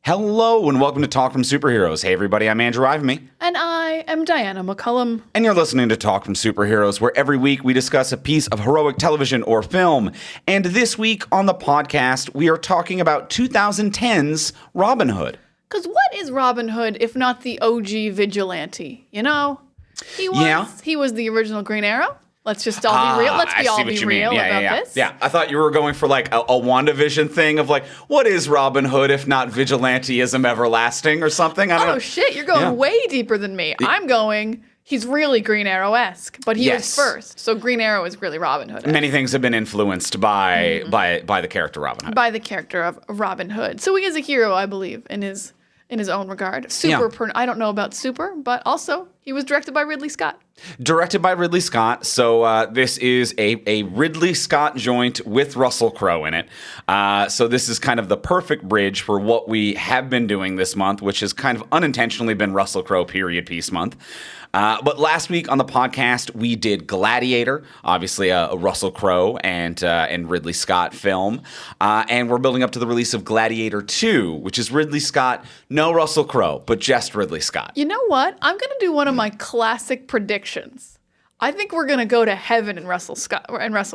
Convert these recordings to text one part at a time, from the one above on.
Hello and welcome to Talk from Superheroes. Hey everybody, I'm Andrew Ivemy. And I am Diana McCullum. And you're listening to Talk from Superheroes, where every week we discuss a piece of heroic television or film. And this week on the podcast, we are talking about 2010's Robin Hood. Because what is Robin Hood if not the OG vigilante? You know? He was the original Green Arrow. Let's just all be real. Let's all be real about this. Yeah, I thought you were going for like a WandaVision thing of like, what is Robin Hood if not vigilanteism everlasting or something? I don't know. Shit, you're going way deeper than me. I'm going, he's really Green Arrow-esque, but he was first. So Green Arrow is really Robin Hood-esque. Many things have been influenced by the character Robin Hood. By the character of Robin Hood. So he is a hero, I believe, in his own regard. I don't know about super, but also he was directed by Ridley Scott. Directed by Ridley Scott. So this is a Ridley Scott joint with Russell Crowe in it. So this is kind of the perfect bridge for what we have been doing this month, which has kind of unintentionally been Russell Crowe period piece month. But last week on the podcast, we did Gladiator, obviously a Russell Crowe and Ridley Scott film. And we're building up to the release of Gladiator 2, which is Ridley Scott, no Russell Crowe, but just Ridley Scott. You know what? I'm going to do one of my classic predictions. I think we're going to go to heaven and Russell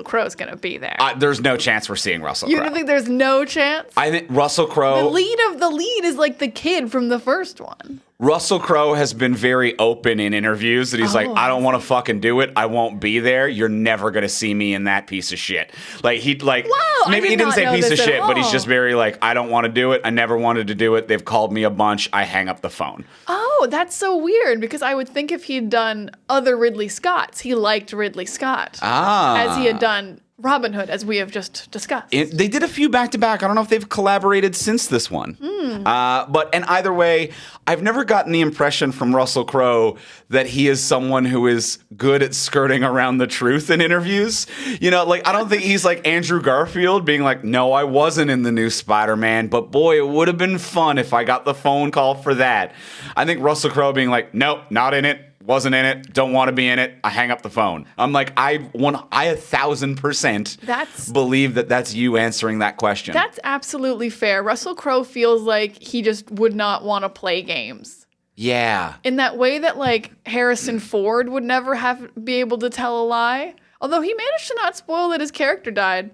Crowe is going to be there. There's no chance we're seeing Russell Crowe. You don't think there's no chance? I think Russell Crowe... The lead is like the kid from the first one. Russell Crowe has been very open in interviews that he's like, I don't want to fucking do it. I won't be there. You're never going to see me in that piece of shit. Maybe he didn't say piece of shit, but he's just very like, I don't want to do it. I never wanted to do it. They've called me a bunch. I hang up the phone. Oh, that's so weird because I would think if he'd done other Ridley Scotts, he liked Ridley Scott. As he had done Robin Hood, as we have just discussed. They did a few back-to-back. I don't know if they've collaborated since this one. And either way, I've never gotten the impression from Russell Crowe that he is someone who is good at skirting around the truth in interviews. You know, like, I don't think he's like Andrew Garfield being like, no, I wasn't in the new Spider-Man, but boy, it would have been fun if I got the phone call for that. I think Russell Crowe being like, nope, not in it. Wasn't in it, don't want to be in it, I hang up the phone. I'm like, I 1,000% believe that that's you answering that question. That's absolutely fair. Russell Crowe feels like he just would not want to play games. Yeah. In that way that, like, Harrison Ford would never be able to tell a lie. Although he managed to not spoil that his character died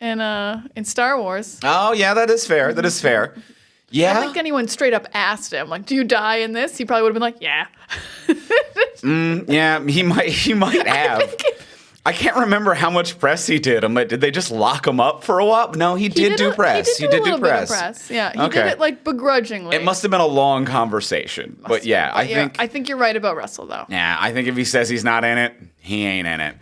in Star Wars. Oh, yeah, that is fair. That is fair. Yeah. I don't think anyone straight up asked him, like, do you die in this? He probably would have been like, yeah. Yeah, he might have. I can't remember how much press he did. I'm like, did they just lock him up for a while? No, he did do press. He did do press. Yeah, he did it like begrudgingly. It must have been a long conversation. But yeah, I think you're right about Russell though. Yeah, I think if he says he's not in it, he ain't in it.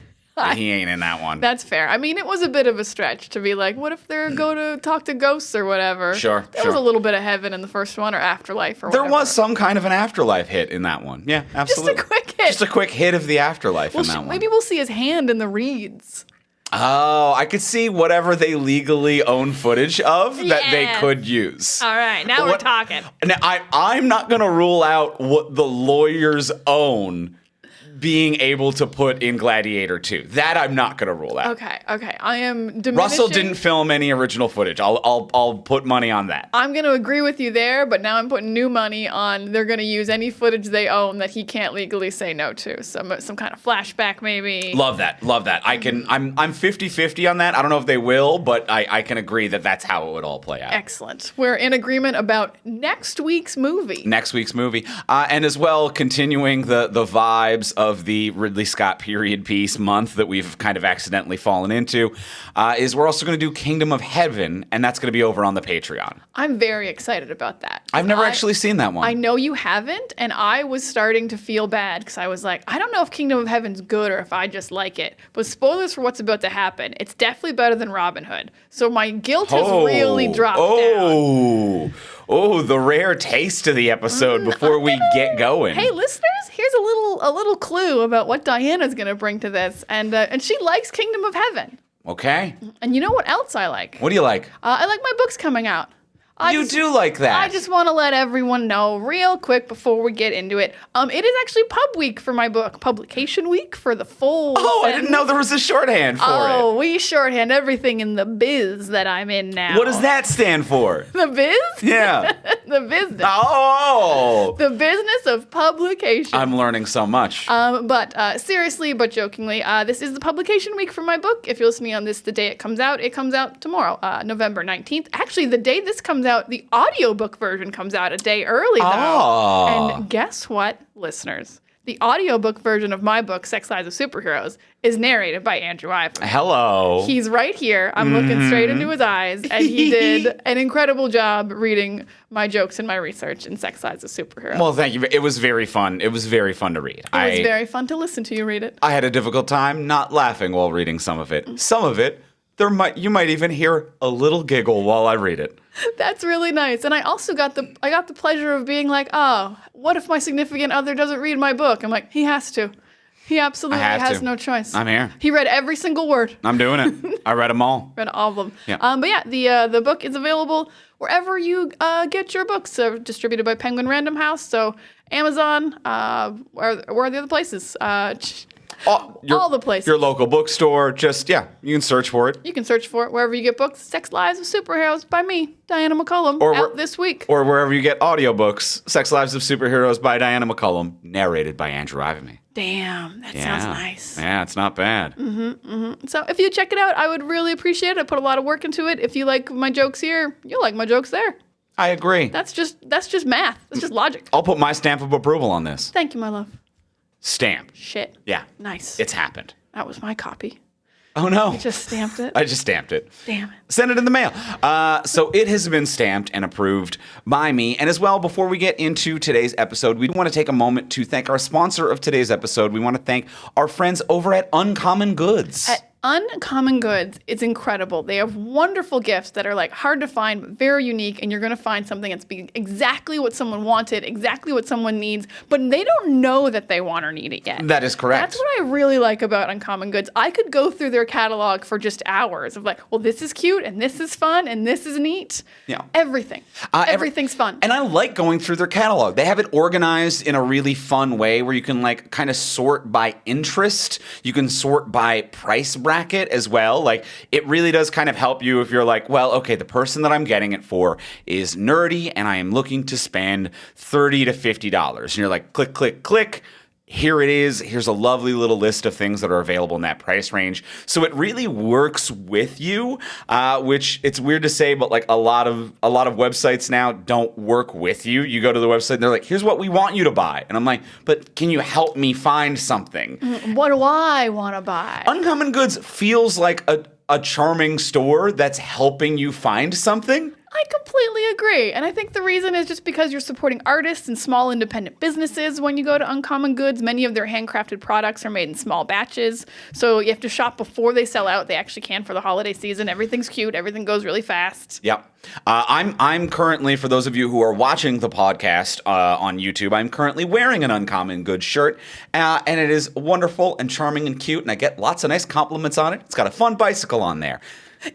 He ain't in that one. That's fair. I mean, it was a bit of a stretch to be like, what if they go to talk to ghosts or whatever? Sure. There was a little bit of heaven in the first one or afterlife or whatever. There was some kind of an afterlife hit in that one. Yeah, absolutely. Just a quick hit. Just a quick hit of the afterlife in that one. Maybe we'll see his hand in the reeds. Oh, I could see whatever they legally own footage of that they could use. All right, now we're talking. Now, I'm not going to rule out what the lawyers own being able to put in Gladiator 2. That I'm not going to rule out. Okay. I am diminishing. Russell didn't film any original footage. I'll put money on that. I'm going to agree with you there, but now I'm putting new money on they're going to use any footage they own that he can't legally say no to. Some kind of flashback maybe. Love that. I'm 50-50 on that. I don't know if they will, but I can agree that that's how it would all play out. Excellent. We're in agreement about next week's movie. And as well, continuing the vibes of the Ridley Scott period piece month that we've kind of accidentally fallen into, is we're also going to do Kingdom of Heaven, and that's going to be over on the Patreon. I'm very excited about that. I've never actually seen that one. I know you haven't, and I was starting to feel bad because I was like, I don't know if Kingdom of Heaven's good or if I just like it. But spoilers for what's about to happen. It's definitely better than Robin Hood. So my guilt has really dropped down. Oh, the rare taste of the episode before we get going. Hey, listeners, here's a little clue about what Diana's going to bring to this, and she likes Kingdom of Heaven. Okay. And you know what else I like? What do you like? I like my books coming out. You do like that. I just want to let everyone know real quick before we get into it. It is actually pub week for my book, publication week for the full sentence. I didn't know there was a shorthand for it. Oh, we shorthand everything in the biz that I'm in now. What does that stand for? The biz? Yeah. The business. Oh! The business of publication. I'm learning so much. But seriously, but jokingly, this is the publication week for my book. If you listen to me on this the day it comes out tomorrow, November 19th. Actually, the day this comes out, the audiobook version comes out a day early, though. Oh. And guess what, listeners? The audiobook version of my book, Sex Lives of Superheroes, is narrated by Andrew Ivan. Hello. He's right here. I'm looking straight into his eyes, and he did an incredible job reading my jokes and my research in Sex Lives of Superheroes. Well, thank you. It was very fun. It was very fun to read. It was very fun to listen to you read it. I had a difficult time not laughing while reading some of it. Some of it, you might even hear a little giggle while I read it. That's really nice. And I also got the pleasure of being like, oh, what if my significant other doesn't read my book? I'm like, he has to. He absolutely has no choice. I'm here. He read every single word. I'm doing it. I read them all. Read all of them. Yeah. But yeah, the book is available wherever you get your books. Distributed by Penguin Random House. So Amazon, where are the other places? All the places. Your local bookstore. Just, you can search for it. You can search for it wherever you get books. Sex Lives of Superheroes by me, Diana McCullum, out this week. Or wherever you get audiobooks. Sex Lives of Superheroes by Diana McCullum, narrated by Andrew Ivan. Damn, that sounds nice. Yeah, it's not bad. So if you check it out, I would really appreciate it. I put a lot of work into it. If you like my jokes here, you'll like my jokes there. I agree. That's just math. That's just logic. I'll put my stamp of approval on this. Thank you, my love. Stamp. Shit. Yeah. Nice. It's happened. That was my copy. Oh, no. I just stamped it. I just stamped it. Damn it. Send it in the mail. So it has been stamped and approved by me. And as well, before we get into today's episode, we want to take a moment to thank our sponsor of today's episode. We want to thank our friends over at Uncommon Goods. At Uncommon Goods, it's incredible. They have wonderful gifts that are like hard to find, but very unique, and you're going to find something that's exactly what someone wanted, exactly what someone needs, but they don't know that they want or need it yet. That is correct. That's what I really like about Uncommon Goods. I could go through their catalog for just hours of like, well, this is cute, and this is fun, and this is neat. Yeah. Everything. Everything's fun. And I like going through their catalog. They have it organized in a really fun way where you can like kind of sort by interest. You can sort by price bracket as well. Like it really does kind of help you if you're like, well, okay, the person that I'm getting it for is nerdy and I am looking to spend $30 to $50. And you're like, click, click, click. Here it is. Here's a lovely little list of things that are available in that price range. So it really works with you, which it's weird to say, but like a lot of websites now don't work with you. You go to the website and they're like, here's what we want you to buy. And I'm like, but can you help me find something? What do I want to buy? Uncommon Goods feels like a charming store that's helping you find something. I completely agree. And I think the reason is just because you're supporting artists and small independent businesses when you go to Uncommon Goods. Many of their handcrafted products are made in small batches. So you have to shop before they sell out. They actually can for the holiday season. Everything's cute. Everything goes really fast. Yep. I'm currently, for those of you who are watching the podcast on YouTube, I'm currently wearing an Uncommon Goods shirt. And it is wonderful and charming and cute. And I get lots of nice compliments on it. It's got a fun bicycle on there.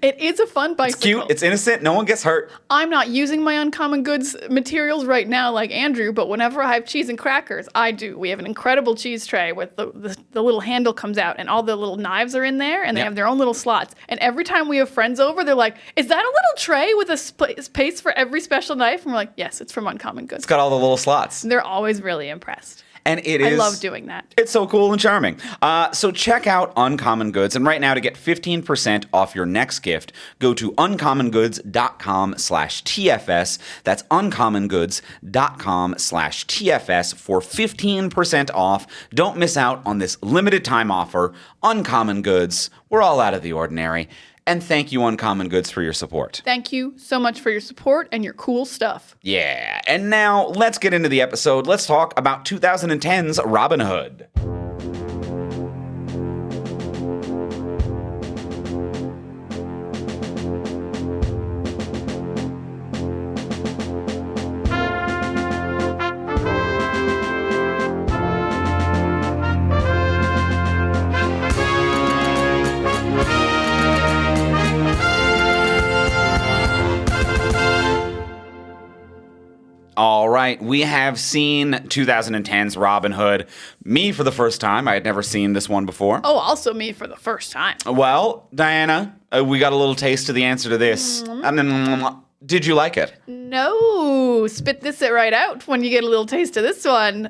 It is a fun bicycle. It's cute. It's innocent. No one gets hurt. I'm not using my Uncommon Goods materials right now like Andrew, but whenever I have cheese and crackers, I do. We have an incredible cheese tray with the little handle comes out and all the little knives are in there and they have their own little slots. And every time we have friends over, they're like, is that a little tray with a space for every special knife? And we're like, yes, it's from Uncommon Goods. It's got all the little slots. They're always really impressed. And I love doing that. It's so cool and charming. So check out Uncommon Goods. And right now, to get 15% off your next gift, go to uncommongoods.com/TFS. That's uncommongoods.com/TFS for 15% off. Don't miss out on this limited time offer. Uncommon Goods. We're all out of the ordinary. And thank you, Uncommon Goods, for your support. Thank you so much for your support and your cool stuff. Yeah. And now let's get into the episode. Let's talk about 2010's Robin Hood. All right, we have seen 2010's Robin Hood. Me for the first time. I had never seen this one before. Oh, also me for the first time. Well, Diana, we got a little taste of the answer to this. Did you like it? No. Ooh, spit this it right out when you get a little taste of this one.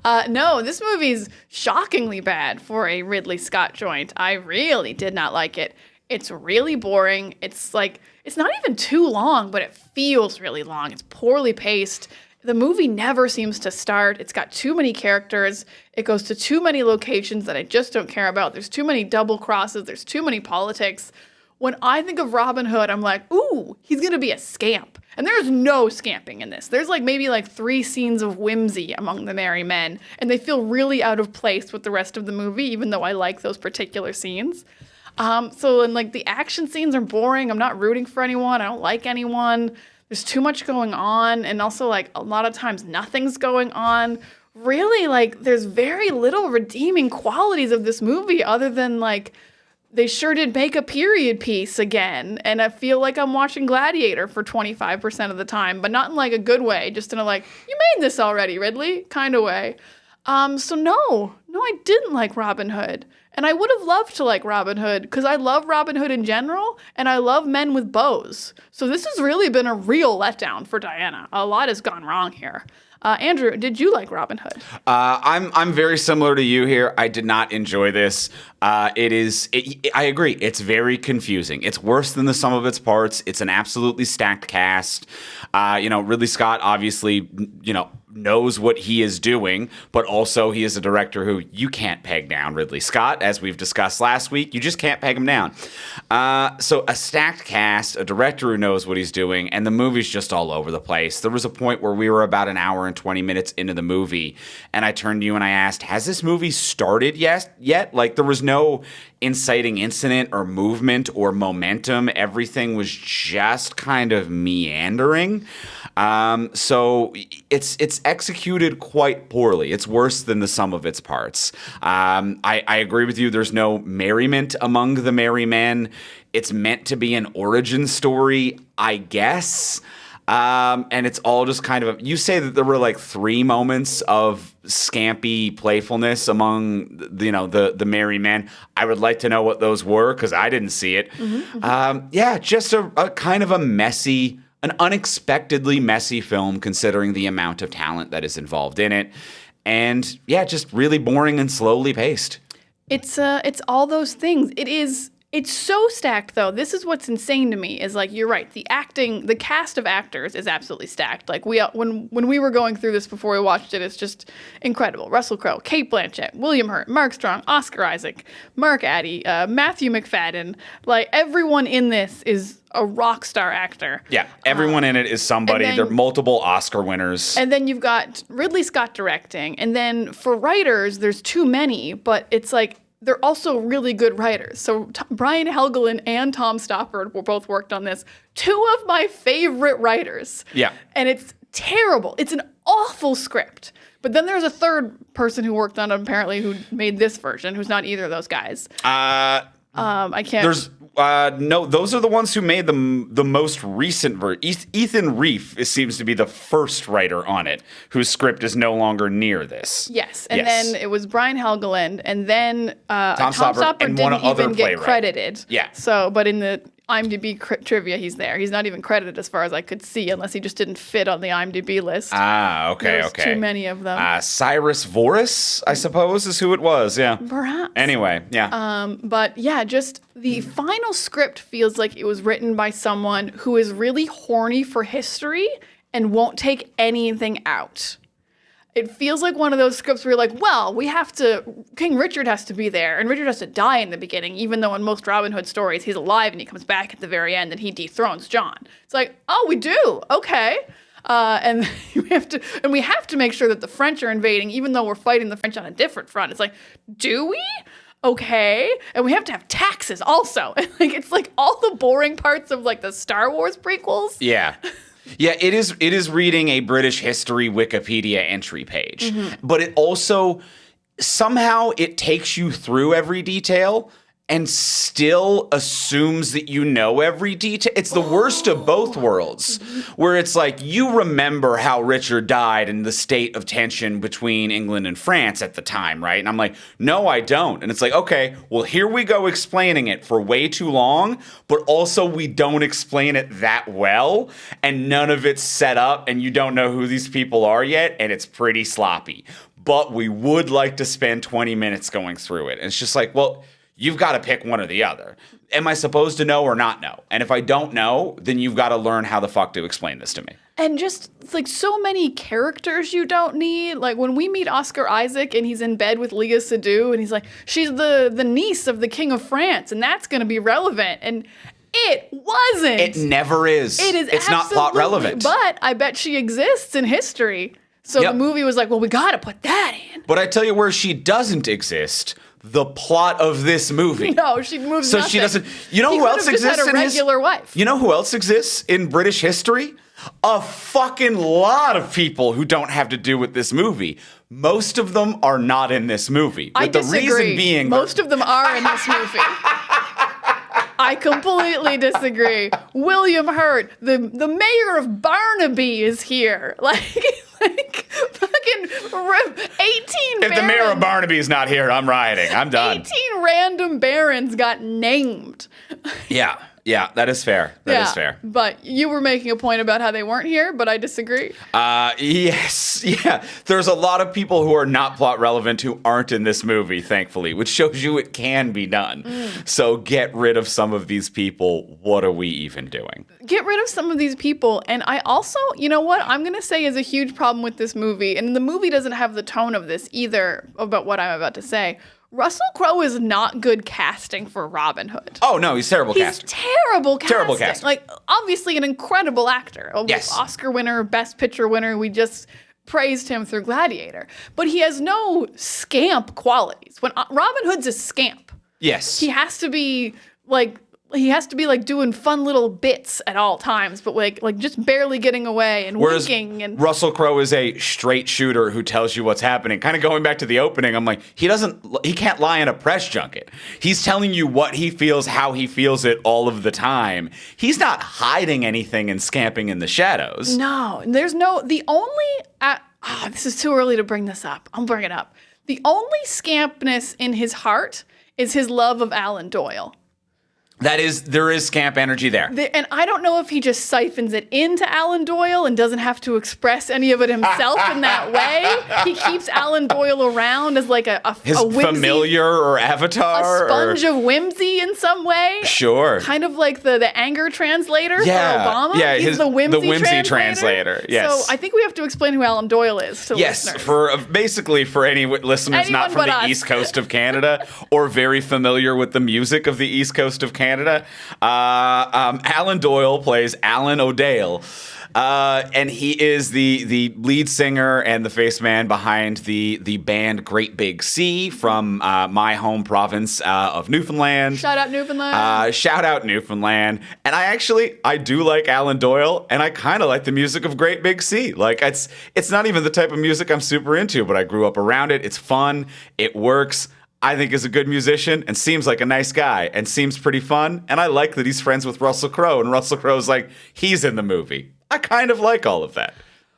No, this movie's shockingly bad for a Ridley Scott joint. I really did not like it. It's really boring. It's not even too long, but it feels really long. It's poorly paced. The movie never seems to start. It's got too many characters. It goes to too many locations that I just don't care about. There's too many double crosses. There's too many politics. When I think of Robin Hood, I'm like, ooh, he's going to be a scamp. And there's no scamping in this. There's maybe 3 scenes of whimsy among the merry men. And they feel really out of place with the rest of the movie, even though I like those particular scenes. The action scenes are boring. I'm not rooting for anyone. I don't like anyone. There's too much going on. And also, a lot of times nothing's going on. Really, there's very little redeeming qualities of this movie other than, they sure did make a period piece again. And I feel like I'm watching Gladiator for 25% of the time, but not in a good way, just in a you made this already, Ridley, kind of way. No, I didn't like Robin Hood. And I would have loved to like Robin Hood because I love Robin Hood in general and I love men with bows. So this has really been a real letdown for Diana. A lot has gone wrong here. Andrew, did you like Robin Hood? I'm very similar to you here. I did not enjoy this. I agree. It's very confusing. It's worse than the sum of its parts. It's an absolutely stacked cast. Ridley Scott obviously, knows what he is doing, but also he is a director who you can't peg down Ridley Scott, as we've discussed last week. You just can't peg him down. So a stacked cast, a director who knows what he's doing, and the movie's just all over the place. There was a point where we were about an hour and 20 minutes into the movie, and I turned to you and I asked, has this movie started yet? There was no inciting incident or movement or momentum. Everything was just kind of meandering. So it's executed quite poorly. It's worse than the sum of its parts. I agree with you. There's no merriment among the merry men. It's meant to be an origin story, I guess. And it's all just kind of you say that there were 3 moments of scampy playfulness among the merry men. I would like to know what those were because I didn't see it. Mm-hmm. Just a kind of a messy, an unexpectedly messy film considering the amount of talent that is involved in it. And just really boring and slowly paced. It's all those things. It's so stacked, though. This is what's insane to me is you're right. The cast of actors is absolutely stacked. When we were going through this before we watched it, it's just incredible. Russell Crowe, Cate Blanchett, William Hurt, Mark Strong, Oscar Isaac, Mark Addy, Matthew McFadden. Everyone in this is a rock star actor. Yeah, everyone in it is somebody. They're multiple Oscar winners. And then you've got Ridley Scott directing. And then for writers, there's too many, but it's they're also really good writers. So Brian Helgeland and Tom Stoppard were both worked on this. 2 of my favorite writers. Yeah. And it's terrible. It's an awful script. But then there's a third person who worked on it, apparently, who made this version, who's not either of those guys. I can't... No, those are the ones who made the most recent version. Ethan Reef seems to be the first writer on it, whose script is no longer near this. Yes, and then it was Brian Helgeland, and then Tom Stoppard didn't even get credited. Yeah. So, but in the IMDb trivia, he's there. He's not even credited as far as I could see, unless he just didn't fit on the IMDb list. Okay. There's too many of them. Cyrus Voris, I suppose, is who it was. Yeah. Perhaps. Anyway, yeah. But yeah, just the final script feels like it was written by someone who is really horny for history and won't take anything out. It feels like one of those scripts where you're like, well, King Richard has to be there, and Richard has to die in the beginning, even though in most Robin Hood stories, he's alive and he comes back at the very end and he dethrones John. It's we do. Okay. And we have to make sure that the French are invading, even though we're fighting the French on a different front. It's do we? Okay. And we have to have taxes also. It's all the boring parts of the Star Wars prequels. Yeah. Yeah, it is reading a British history Wikipedia entry page. Mm-hmm. But it also, somehow it takes you through every detail and still assumes that you know every detail. It's the worst of both worlds, where it's like you remember how Richard died and the state of tension between England and France at the time, right? And I'm like, no, I don't. And it's like, okay, well, here we go explaining it for way too long, but also we don't explain it that well, and none of it's set up, and you don't know who these people are yet, and it's pretty sloppy. But we would like to spend 20 minutes going through it. And it's just like, well, you've got to pick one or the other. Am I supposed to know or not know? And if I don't know, then you've got to learn how the fuck to explain this to me. And just like so many characters you don't need. Like when we meet Oscar Isaac and he's in bed with Léa Seydoux and he's like, she's the niece of the King of France and that's going to be relevant. And it wasn't. It never is. It is. It's not plot relevant. But I bet she exists in history. So the movie was like, well, we got to put that in. But I tell you where she doesn't exist. The plot of this movie. No, she moves so nothing. She doesn't. You know who else exists had a regular wife. You know who else exists in British history? A fucking lot of people who don't have to do with this movie. Most of them are not in this movie. I disagree. The reason being most of them are in this movie. I completely disagree. William Hurt, the mayor of Barnaby, is here. Like fucking 18 If the mayor of Barnaby is not here, I'm rioting. I'm done. 18 random barons got named. Yeah, that is fair. That is fair. But you were making a point about how they weren't here, but I disagree. Yes. Yeah. There's a lot of people who are not plot relevant who aren't in this movie, thankfully, which shows you it can be done. So get rid of some of these people. What are we even doing? Get rid of some of these people. And I also, you know what I'm going to say is a huge problem with this movie. And the movie doesn't have the tone of this either about what I'm about to say. Russell Crowe is not good casting for Robin Hood. Oh, no, he's terrible casting. Terrible casting. Terrible casting. Like, obviously an incredible actor. Yes. Oscar winner, Best Picture winner. We just praised him through Gladiator. But he has no scamp qualities. When Robin Hood's a scamp. Yes. He has to be like doing fun little bits at all times, but like just barely getting away and winking. And Russell Crowe is a straight shooter who tells you what's happening. Kind of going back to the opening, I'm like, he can't lie in a press junket. He's telling you what he feels, how he feels it all of the time. He's not hiding anything and scamping in the shadows. No, this is too early to bring this up. I'll bring it up. The only scampness in his heart is his love of Alan Doyle. There is scamp energy there. And I don't know if he just siphons it into Alan Doyle and doesn't have to express any of it himself in that way. He keeps Alan Doyle around as like his a whimsy, familiar or avatar. A sponge of whimsy in some way. Sure. Kind of like the anger translator for Obama. Yeah, he's the whimsy translator. Yes. So I think we have to explain who Alan Doyle is to listeners. For any listeners Anyone not from the us. East Coast of Canada or very familiar with the music of the East Coast of Canada, Alan Doyle plays Alan O'Dale, and he is the lead singer and the face man behind the band Great Big Sea from my home province of Newfoundland. Shout out Newfoundland. Shout out Newfoundland. And I do like Alan Doyle, and I kind of like the music of Great Big Sea. Like it's not even the type of music I'm super into, but I grew up around it. It's fun. It works. I think is a good musician and seems like a nice guy and seems pretty fun. And I like that he's friends with Russell Crowe. And Russell Crowe's like, he's in the movie. I kind of like all of that.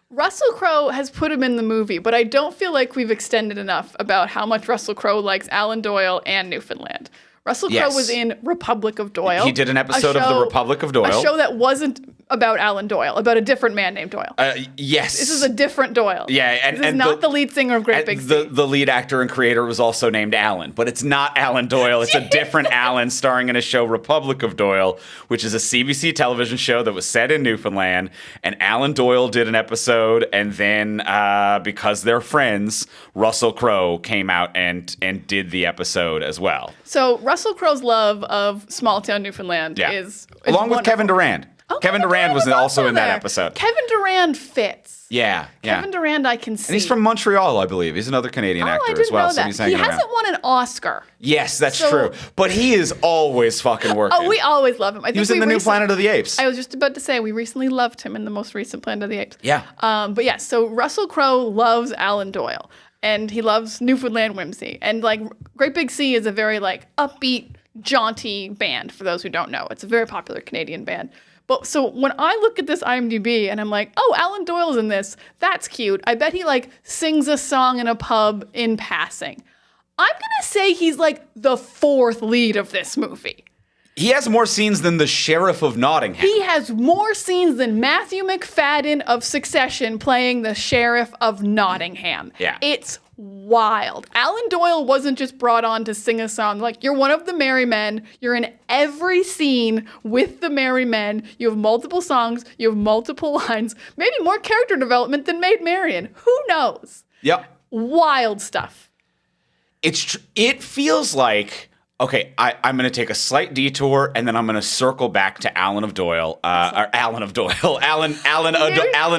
Russell Crowe has put him in the movie, but I don't feel like we've extended enough about how much Russell Crowe likes Alan Doyle and Newfoundland. Russell Crowe was in Republic of Doyle. He did an episode of the Republic of Doyle. A show that wasn't about Alan Doyle, about a different man named Doyle. Yes. This is a different Doyle. Yeah. This is not the lead singer of Great Big Sea. The lead actor and creator was also named Alan, but it's not Alan Doyle. It's a different Alan starring in a show, Republic of Doyle, which is a CBC television show that was set in Newfoundland. And Alan Doyle did an episode, and then because they're friends, Russell Crowe came out and did the episode as well. So Russell Crowe's love of small town Newfoundland is along with wonderful. Kevin Durand. Oh, Kevin Durand was also in that there. episode. Kevin Durand fits. Yeah. Kevin Durand, I can see. And he's from Montreal, I believe. He's another Canadian actor I didn't as well. know that. So he's he hasn't won an Oscar. Yes, that's true. But he is always fucking working. Oh, we always love him. I think he was in the new Planet of the Apes. I was just about to say we recently loved him in the most recent Planet of the Apes. Yeah. But yeah, so Russell Crowe loves Alan Doyle, and he loves Newfoundland whimsy, and like Great Big Sea is a very like upbeat, jaunty band, for those who don't know. It's a very popular Canadian band. But so when I look at this IMDb and I'm like, oh, Alan Doyle's in this. That's cute. I bet he like sings a song in a pub in passing. I'm going to say he's like the fourth lead of this movie. He has more scenes than the Sheriff of Nottingham. He has more scenes than Matthew McFadden of Succession playing the Sheriff of Nottingham. Yeah. It's wild. Alan Doyle wasn't just brought on to sing a song. Like, you're one of the Merry Men. You're in every scene with the Merry Men. You have multiple songs. You have multiple lines. Maybe more character development than Maid Marian. Who knows? Yep. Wild stuff. It feels like... Okay, I'm going to take a slight detour, and then I'm going to circle back to Alan Doyle, Alan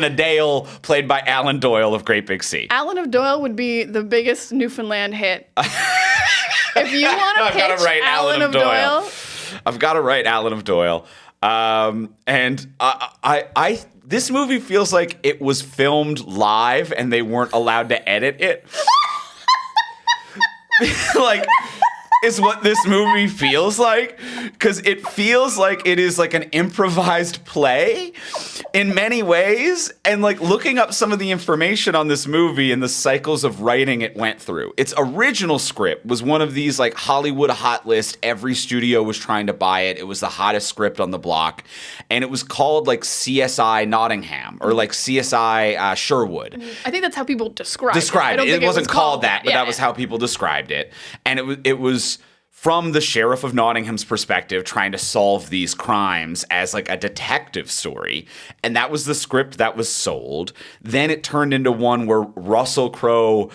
Adale, played by Alan Doyle of Great Big Sea. Alan of Doyle would be the biggest Newfoundland hit. If you want to pitch Alan of Doyle. I've got to write Alan of Doyle. And this movie feels like it was filmed live, and they weren't allowed to edit it. Like... is what this movie feels like, because it feels like it is like an improvised play in many ways, and like looking up some of the information on this movie and the cycles of writing it went through. Its original script was one of these like Hollywood hot list, every studio was trying to buy it. It was the hottest script on the block, and it was called like CSI Nottingham or like CSI Sherwood. I think that's how people described it. It wasn't called that, but that was how people described it. And it was from the Sheriff of Nottingham's perspective, trying to solve these crimes as like a detective story. And that was the script that was sold. Then it turned into one where Russell Crowe,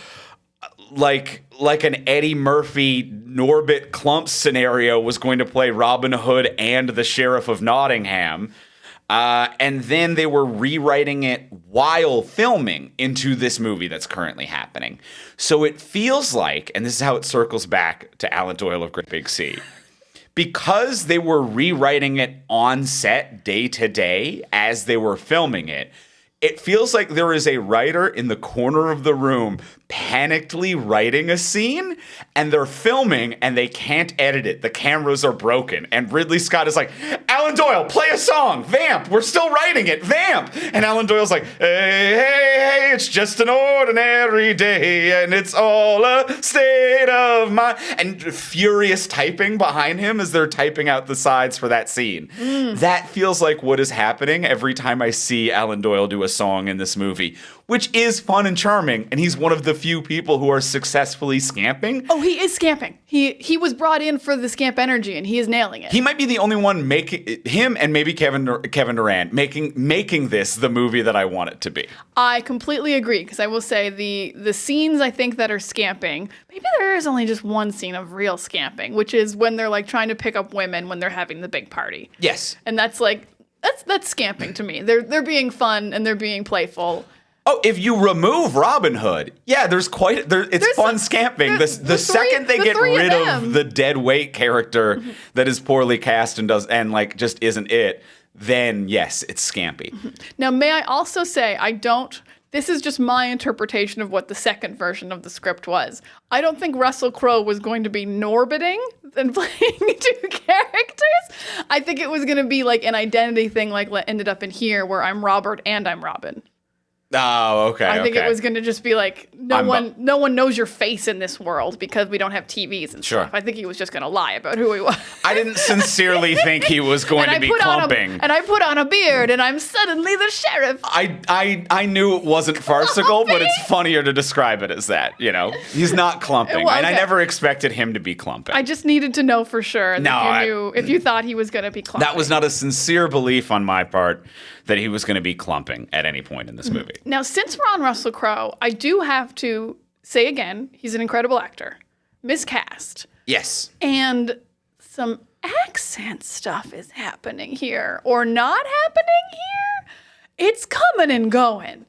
like an Eddie Murphy, Norbit Klump scenario, was going to play Robin Hood and the Sheriff of Nottingham. And then they were rewriting it while filming into this movie that's currently happening. So it feels like, and this is how it circles back to Alan Doyle of Great Big Sea, because they were rewriting it on set day to day as they were filming it, it feels like there is a writer in the corner of the room panically writing a scene, and they're filming and they can't edit it. The cameras are broken. And Ridley Scott is like, Alan Doyle, play a song. Vamp. We're still writing it. Vamp. And Alan Doyle's like, hey, it's just an ordinary day and it's all a state of mind. And furious typing behind him as they're typing out the sides for that scene. That feels like what is happening every time I see Alan Doyle do a song in this movie, which is fun and charming, and he's one of the few people who are successfully scamping. Oh, he is scamping. He was brought in for the scamp energy, and he is nailing it. He might be the only one making him, and maybe Kevin Durant making this the movie that I want it to be. I completely agree, because I will say the scenes I think that are scamping, maybe there is only just one scene of real scamping, which is when they're like trying to pick up women when they're having the big party. Yes, and that's like that's scamping to me. They're being fun and they're being playful. Oh, if you remove Robin Hood, yeah, it's fun scamping. The second they get rid of the dead weight character that is poorly cast and just isn't it, then yes, it's scampy. Now, may I also say, this is just my interpretation of what the second version of the script was. I don't think Russell Crowe was going to be Norbiting and playing two characters. I think it was going to be like an identity thing like what ended up in here, where I'm Robert and I'm Robin. Oh, okay. I think it was going to just be like, no one knows your face in this world because we don't have TVs and stuff. I think he was just going to lie about who he was. I didn't sincerely think he was going to be clumping. And I put on a beard and I'm suddenly the sheriff. I knew it wasn't farcical, but it's funnier to describe it as that, you know. He's not clumping. Well, okay. And I never expected him to be clumping. I just needed to know for sure if you thought he was going to be clumping. That was not a sincere belief on my part that he was going to be clumping at any point in this movie. Now, since we're on Russell Crowe, I do have to say again, he's an incredible actor. Miscast. Yes. And some accent stuff is happening here, or not happening here. It's coming and going.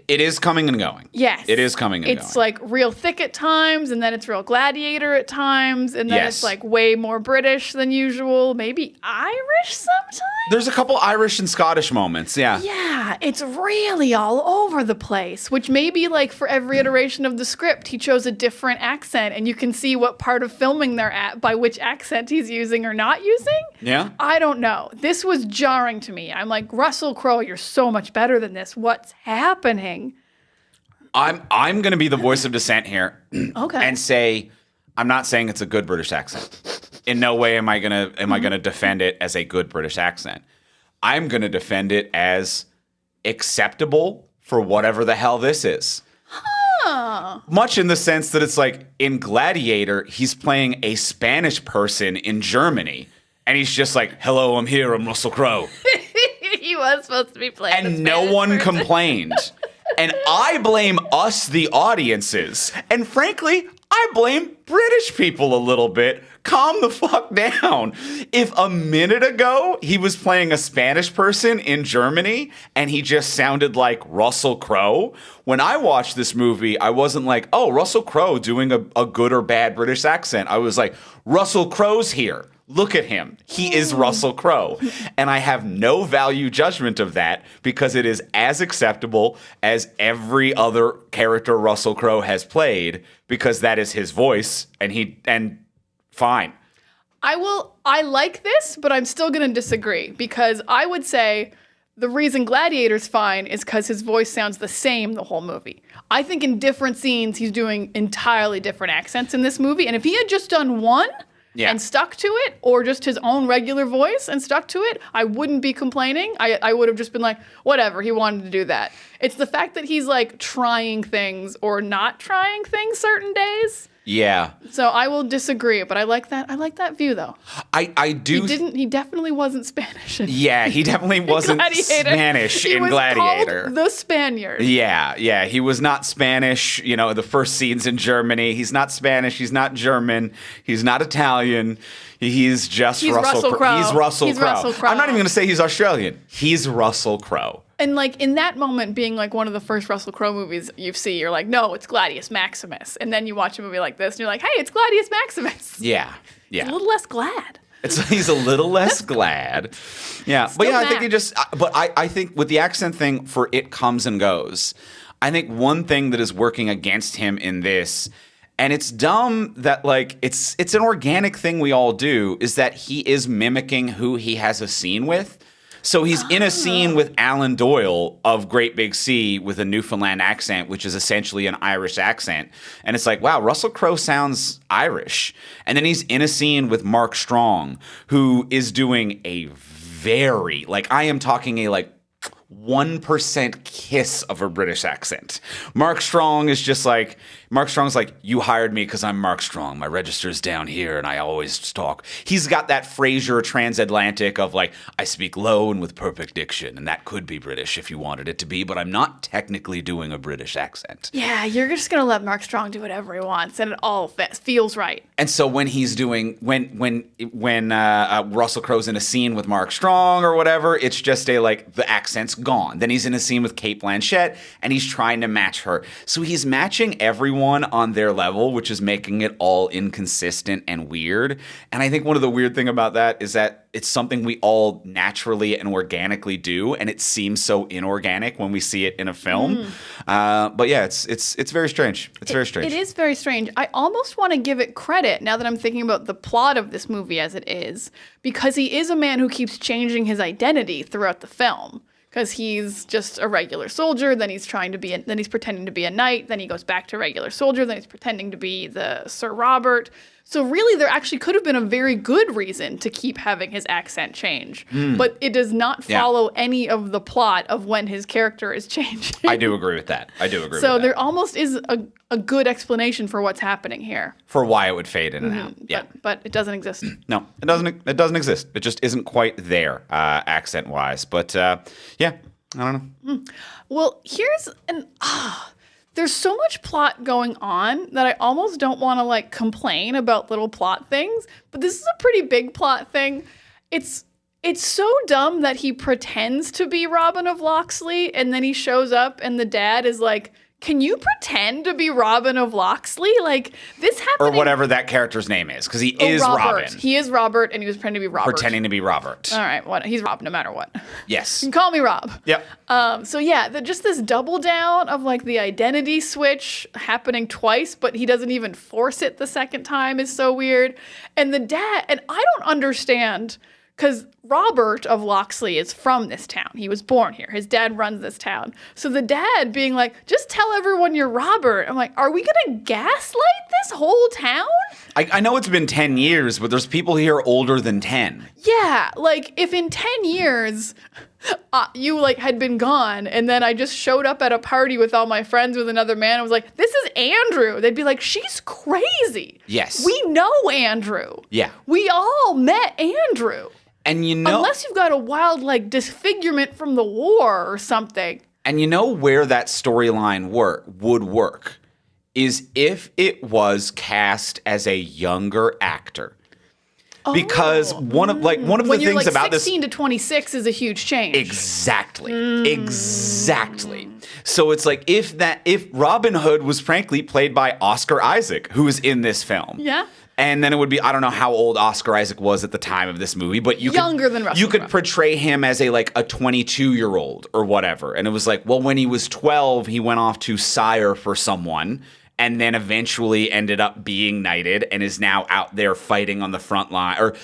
It is coming and going. Yes. It is coming and going. It's like real thick at times, and then it's real gladiator at times, and then it's like way more British than usual, maybe Irish sometimes. There's a couple Irish and Scottish moments, yeah. Yeah, it's really all over the place, which maybe like for every iteration of the script, he chose a different accent, and you can see what part of filming they're at by which accent he's using or not using. Yeah. I don't know. This was jarring to me. I'm like, Russell Crowe, you're so much better than this. What's happening? I'm going to be the voice of dissent here. Okay. And say I'm not saying it's a good British accent. In no way am I going to defend it as a good British accent. I'm going to defend it as acceptable for whatever the hell this is. Much in the sense that it's like in Gladiator, he's playing a Spanish person in Germany. And he's just like, hello, I'm here, I'm Russell Crowe. He was supposed to be playing and the no Spanish one person. complained. And I blame us, the audiences. And frankly, I blame British people a little bit. Calm the fuck down. If a minute ago he was playing a Spanish person in Germany and he just sounded like Russell Crowe, when I watched this movie, I wasn't like, oh, Russell Crowe doing a good or bad British accent. I was like, Russell Crowe's here. Look at him. He is Russell Crowe. And I have no value judgment of that because it is as acceptable as every other character Russell Crowe has played because that is his voice and fine. I like this, but I'm still going to disagree because I would say the reason Gladiator's fine is because his voice sounds the same the whole movie. I think in different scenes, he's doing entirely different accents in this movie. And if he had just done one and stuck to it, or just his own regular voice and stuck to it, I wouldn't be complaining. I would have just been like, whatever, he wanted to do that. It's the fact that he's like trying things or not trying things certain days. Yeah. So I will disagree, but I like that view though. I do. He definitely wasn't Spanish. Yeah, he definitely wasn't Spanish in Gladiator. Called the Spaniard. Yeah, he was not Spanish. You know, the first scenes in Germany, he's not Spanish, he's not German, he's not Italian. He's just Russell Crowe. He's Russell Crowe. I'm not even going to say he's Australian. He's Russell Crowe. And like in that moment being like one of the first Russell Crowe movies you see, you're like, no, it's Gladius Maximus. And then you watch a movie like this and you're like, hey, it's Gladius Maximus. Yeah. It's a little less glad. He's a little less glad. Yeah. Still but yeah, mad. I think I think with the accent thing for It Comes and Goes, I think one thing that is working against him in this, and it's dumb that like it's an organic thing we all do, is that he is mimicking who he has a scene with. So he's in a scene with Alan Doyle of Great Big Sea with a Newfoundland accent, which is essentially an Irish accent. And it's like, wow, Russell Crowe sounds Irish. And then he's in a scene with Mark Strong, who is doing a very, like I am talking a like 1% kiss of a British accent. Mark Strong's like, you hired me because I'm Mark Strong. My register's down here and I always talk. He's got that Frasier transatlantic of like, I speak low and with perfect diction. And that could be British if you wanted it to be, but I'm not technically doing a British accent. Yeah, you're just going to let Mark Strong do whatever he wants and it all feels right. And so when he's doing, when Russell Crowe's in a scene with Mark Strong or whatever, it's just the accent's gone. Then he's in a scene with Cate Blanchett and he's trying to match her. So he's matching everyone on their level, which is making it all inconsistent and weird. And I think one of the weird thing about that is that it's something we all naturally and organically do, and it seems so inorganic when we see it in a film. But yeah, it's very strange. It's very strange. It is very strange. I almost want to give it credit now that I'm thinking about the plot of this movie as it is, because he is a man who keeps changing his identity throughout the film. Because he's just a regular soldier, then he's then he's pretending to be a knight, then he goes back to regular soldier, then he's pretending to be the Sir Robert. So really, there actually could have been a very good reason to keep having his accent change. But it does not follow any of the plot of when his character is changing. I do agree with that. So there almost is a good explanation for what's happening here. For why it would fade in and out. Yeah. But it doesn't exist. No, it doesn't exist. It just isn't quite there, accent-wise. But yeah, I don't know. Well, there's so much plot going on that I almost don't want to like complain about little plot things, but this is a pretty big plot thing. It's It's so dumb that he pretends to be Robin of Locksley, and then he shows up and the dad is like, can you pretend to be Robin of Locksley? Like, this happened. Or whatever that character's name is, because he is Robin. He is Robert, and he was pretending to be Robert. Pretending to be Robert. All right, what? He's Rob no matter what. Yes. You can call me Rob. Yep. So yeah, just this double down of like the identity switch happening twice, but he doesn't even force it the second time is so weird. And the dad, and I don't understand, because Robert of Locksley is from this town. He was born here. His dad runs this town. So the dad being like, just tell everyone you're Robert. I'm like, are we going to gaslight this whole town? I know it's been 10 years, but there's people here older than 10. Yeah, like if in 10 years you like had been gone and then I just showed up at a party with all my friends with another man and was like, this is Andrew. They'd be like, she's crazy. Yes. We know Andrew. Yeah. We all met Andrew. And you know, unless you've got a wild like disfigurement from the war or something. And you know where that storyline would work is if it was cast as a younger actor. Because one of the things about this 16 to 26 is a huge change. Exactly. So it's like if Robin Hood was frankly played by Oscar Isaac, who is in this film. Yeah. And then it would be, I don't know how old Oscar Isaac was at the time of this movie, but younger than Russell you could Crowe. portray him as a 22-year-old or whatever. And it was like, well, when he was 12, he went off to sire for someone and then eventually ended up being knighted and is now out there fighting on the front line, or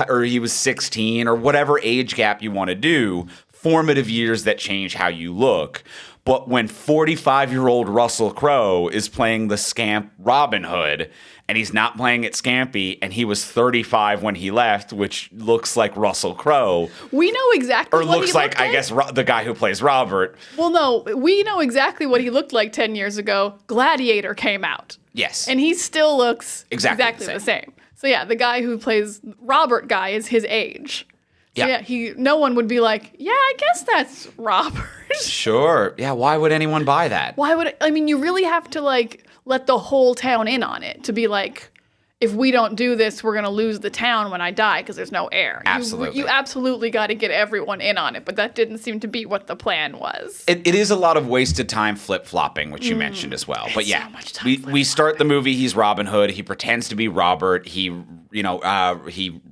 or he was 16 or whatever age gap you want to do, formative years that change how you look. But when 45-year-old Russell Crowe is playing the scamp Robin Hood, and he's not playing it scampy, and he was 35 when he left, which looks like Russell Crowe. We know exactly what he looks like. I guess, the guy who plays Robert. Well, no, we know exactly what he looked like 10 years ago. Gladiator came out. Yes. And he still looks exactly the the same. So yeah, the guy who plays Robert guy is his age. So yeah, no one would be like, yeah, I guess that's Robert. Sure. Yeah, why would anyone buy that? You really have to let the whole town in on it to be like, if we don't do this, we're going to lose the town when I die because there's no heir. Absolutely. You absolutely got to get everyone in on it, but that didn't seem to be what the plan was. It is a lot of wasted time flip-flopping, which you mentioned as well. But yeah, so much time we start the movie, he's Robin Hood, he pretends to be Robert, he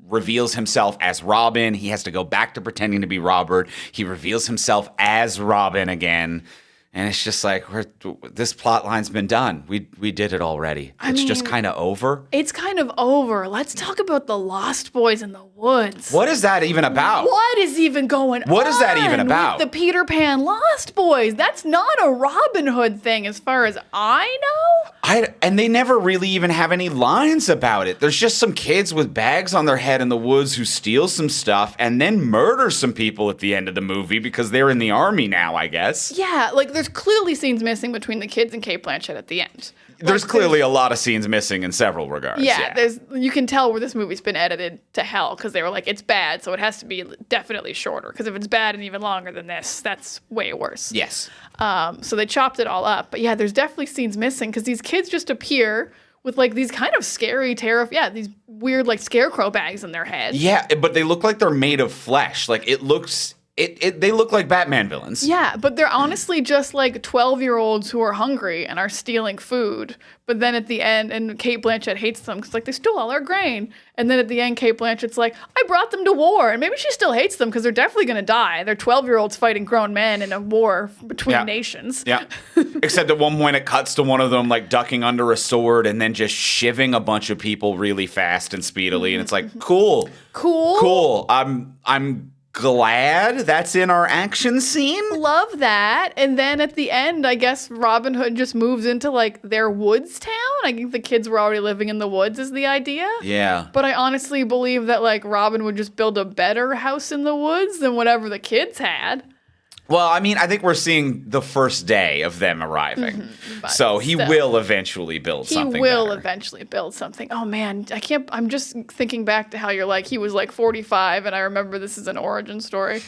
reveals himself as Robin, he has to go back to pretending to be Robert, he reveals himself as Robin again. And it's just like, this plot line's been done. We did it already. It's just kind of over. It's kind of over. Let's talk about the Lost Boys in the Woods. What is that even about? What is even going on? What is that even about? With the Peter Pan Lost Boys. That's not a Robin Hood thing as far as I know. And they never really even have any lines about it. There's just some kids with bags on their head in the woods who steal some stuff and then murder some people at the end of the movie because they're in the army now, I guess. Yeah, there's clearly scenes missing between the kids and Kate Blanchett at the end. There's clearly a lot of scenes missing in several regards. Yeah. You can tell where this movie's been edited to hell because they were like, it's bad, so it has to be definitely shorter. Because if it's bad and even longer than this, that's way worse. Yes. So they chopped it all up. But yeah, there's definitely scenes missing because these kids just appear with these kind of scary, these weird scarecrow bags in their head. Yeah, but they look like they're made of flesh. They look like Batman villains. Yeah, but they're honestly just 12-year-olds who are hungry and are stealing food. But then at the end, and Kate Blanchett hates them because they stole all our grain. And then at the end, Kate Blanchett's like, I brought them to war. And maybe she still hates them because they're definitely going to die. They're 12-year-olds fighting grown men in a war between nations. Yeah. Except at one point it cuts to one of them ducking under a sword and then just shivving a bunch of people really fast and speedily. And it's like, cool. I'm glad that's in our action scene. Love that. And then at the end, I guess Robin Hood just moves into their woods town. I think the kids were already living in the woods is the idea. Yeah. But I honestly believe that Robin would just build a better house in the woods than whatever the kids had. Well, I mean, I think we're seeing the first day of them arriving. So he will eventually build something. He will better. eventually build something. Oh man, I can't. I'm just thinking back to how you're like he was like 45, and I remember this is an origin story.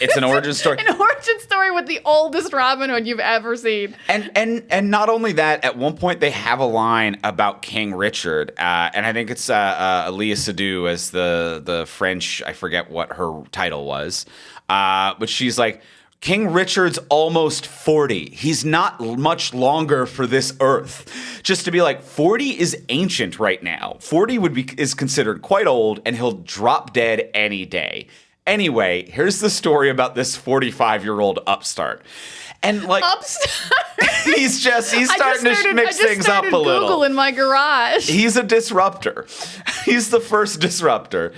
It's an origin story. An origin story with the oldest Robin Hood you've ever seen. And not only that, at one point they have a line about King Richard, and I think it's Elia Seydoux as the French. I forget what her title was, but she's like, King Richard's almost 40. He's not much longer for this earth. Just to be like, 40 is ancient right now. 40 is considered quite old, and he'll drop dead any day. Anyway, here's the story about this 45-year-old upstart. And like he's starting to mix things up a little. Google in my garage. He's a disruptor. He's the first disruptor.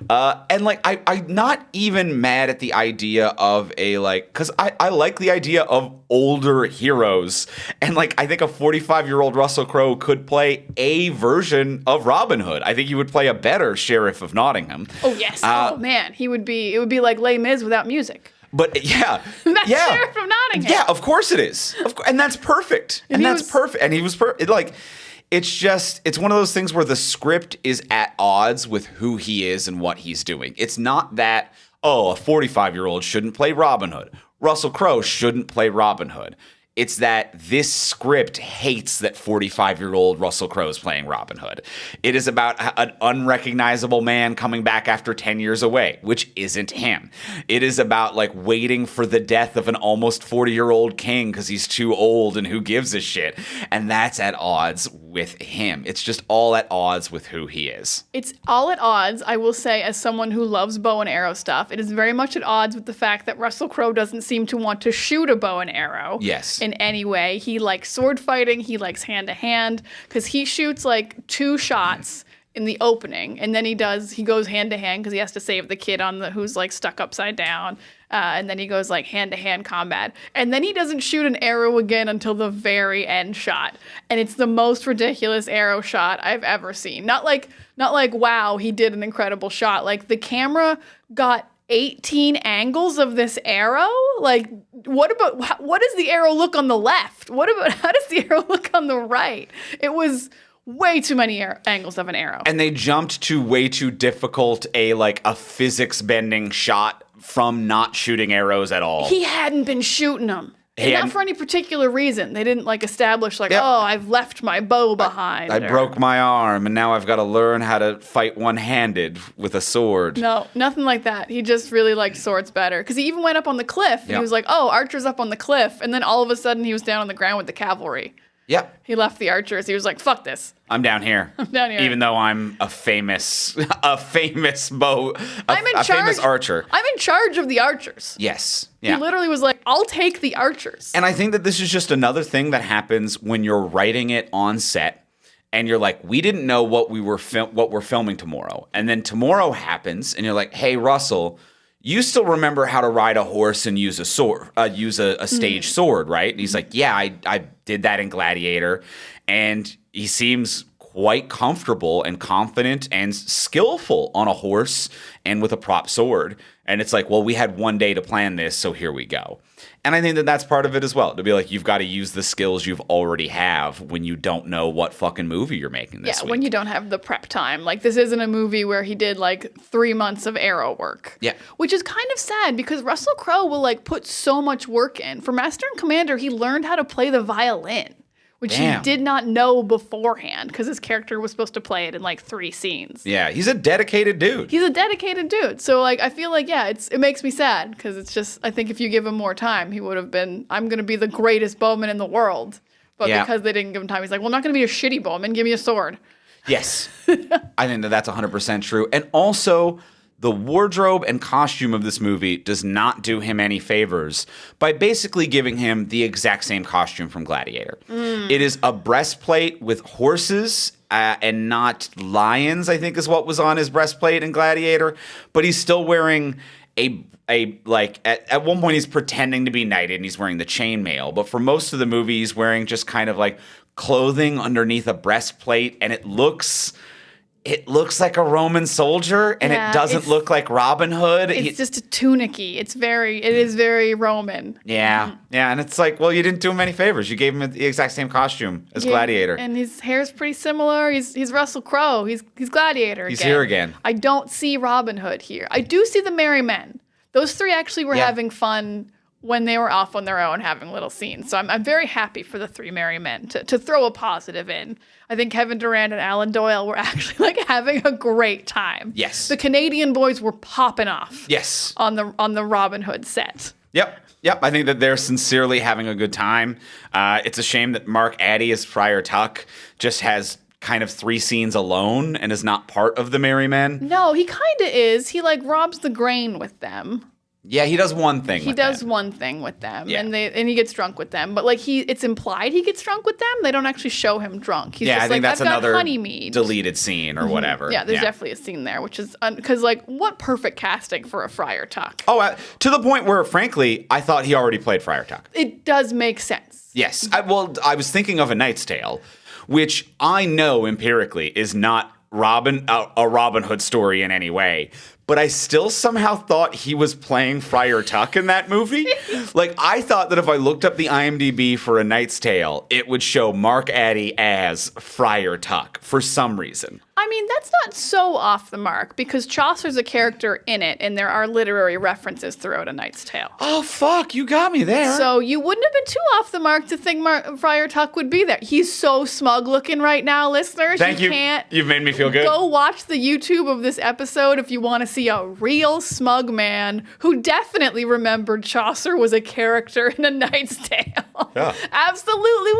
And like I'm not even mad at the idea of because I like the idea of older heroes. And like I think a 45-year-old Russell Crowe could play a version of Robin Hood. I think he would play a better Sheriff of Nottingham. Oh yes. Oh man, it would be like Les Mis without music. But yeah, that's Sheriff of Nottingham. Yeah, of course it is, and that's perfect, and that's perfect, and he was perfect. Like, it's one of those things where the script is at odds with who he is and what he's doing. It's not that a 45-year-old shouldn't play Robin Hood. Russell Crowe shouldn't play Robin Hood. It's that this script hates that 45-year-old Russell Crowe is playing Robin Hood. It is about an unrecognizable man coming back after 10 years away, which isn't him. It is about like waiting for the death of an almost 40-year-old king because he's too old and who gives a shit. And that's at odds with him. It's just all at odds with who he is. It's all at odds, I will say, as someone who loves bow and arrow stuff. It is very much at odds with the fact that Russell Crowe doesn't seem to want to shoot a bow and arrow. Yes. In any way. He likes sword fighting. He likes hand to hand because he shoots like 2 shots in the opening, and then he goes hand to hand because he has to save the kid who's like stuck upside down, and then he goes like hand to hand combat, and then he doesn't shoot an arrow again until the very end shot, and it's the most ridiculous arrow shot I've ever seen. Not like wow, he did an incredible shot. Like the camera got 18 angles of this arrow? Like, what does the arrow look on the left? How does the arrow look on the right? It was way too many angles of an arrow. And they jumped to way too difficult a physics bending shot from not shooting arrows at all. He hadn't been shooting them. And not for any particular reason. They didn't establish I've left my bow behind. I broke my arm and now I've got to learn how to fight one-handed with a sword. No, nothing like that. He just really liked swords better. Because he even went up on the cliff. And he was like, oh, archers up on the cliff. And then all of a sudden he was down on the ground with the cavalry. Yep. He left the archers. He was like, fuck this. I'm down here. Even though I'm a famous famous archer. I'm in charge of the archers. Yes. Yeah. He literally was like, I'll take the archers. And I think that this is just another thing that happens when you're writing it on set and you're like, we didn't know what we're filming tomorrow. And then tomorrow happens and you're like, hey, Russell, you still remember how to ride a horse and use a sword, use a stage sword, right? And he's like, yeah, I did that in Gladiator. And he seems quite comfortable and confident and skillful on a horse and with a prop sword. And it's like, well, we had one day to plan this, so here we go. And I think that that's part of it as well. To be like, you've got to use the skills you've already have when you don't know what fucking movie you're making this week. When you don't have the prep time. Like, this isn't a movie where he did, 3 months of arrow work. Yeah. Which is kind of sad because Russell Crowe will, put so much work in. For Master and Commander, he learned how to play the violin, which he did not know beforehand because his character was supposed to play it in 3 scenes. Yeah, he's a dedicated dude. So I feel like, it makes me sad because it's just, I think if you give him more time, he would have been, I'm going to be the greatest bowman in the world. But because they didn't give him time, he's like, well, I'm not going to be a shitty bowman. Give me a sword. Yes. I think that that's 100% true. And also, the wardrobe and costume of this movie does not do him any favors by basically giving him the exact same costume from Gladiator. It is a breastplate with horses and not lions, I think is what was on his breastplate in Gladiator. But he's still wearing at one point he's pretending to be knighted and he's wearing the chainmail. But for most of the movie, he's wearing just kind of clothing underneath a breastplate. And it looks it looks like a Roman soldier, and Yeah, it doesn't look like Robin Hood. It's just a tunicky. It is very Roman. Yeah, yeah, and it's like, well, you didn't do him any favors. You gave him the exact same costume as Gladiator. And his hair's pretty similar. He's Russell Crowe. He's Gladiator again. He's here again. I don't see Robin Hood here. I do see the Merry Men. Those three actually were having fun when they were off on their own having little scenes. So I'm very happy for the three Merry Men to throw a positive in. I think Kevin Durant and Alan Doyle were actually like having a great time. Yes. The Canadian boys were popping off. Yes. On the Robin Hood set. Yep. I think that they're sincerely having a good time. It's a shame that Mark Addy as Friar Tuck just has kind of 3 scenes alone and is not part of the Merry Men. No, he kind of is. He like robs the grain with them. Yeah, he does one thing. He does one thing with them, Yeah. and he gets drunk with them. But like it's implied he gets drunk with them. They don't actually show him drunk. He's just I think that's I've got another honey mead. deleted scene or whatever. Yeah, there's definitely a scene there, which is because like what perfect casting for a Friar Tuck. Oh, to the point where, frankly, I thought he already played Friar Tuck. It does make sense. Yes. I was thinking of A Knight's Tale, which I know empirically is not a Robin Hood story in any way. But I still somehow thought he was playing Friar Tuck in that movie. Like, I thought that if I looked up the IMDb for A Knight's Tale, it would show Mark Addy as Friar Tuck for some reason. I mean, that's not so off the mark because Chaucer's a character in it, and there are literary references throughout A Knight's Tale. Oh, fuck, you got me there. So you wouldn't have been too off the mark to think Friar Tuck would be there. He's so smug looking right now, listeners. Thank you. Can't You've made me feel good. Go watch the YouTube of this episode if you want to see a real smug man who definitely remembered Chaucer was a character in A Knight's Tale. Yeah. Absolutely, 100%.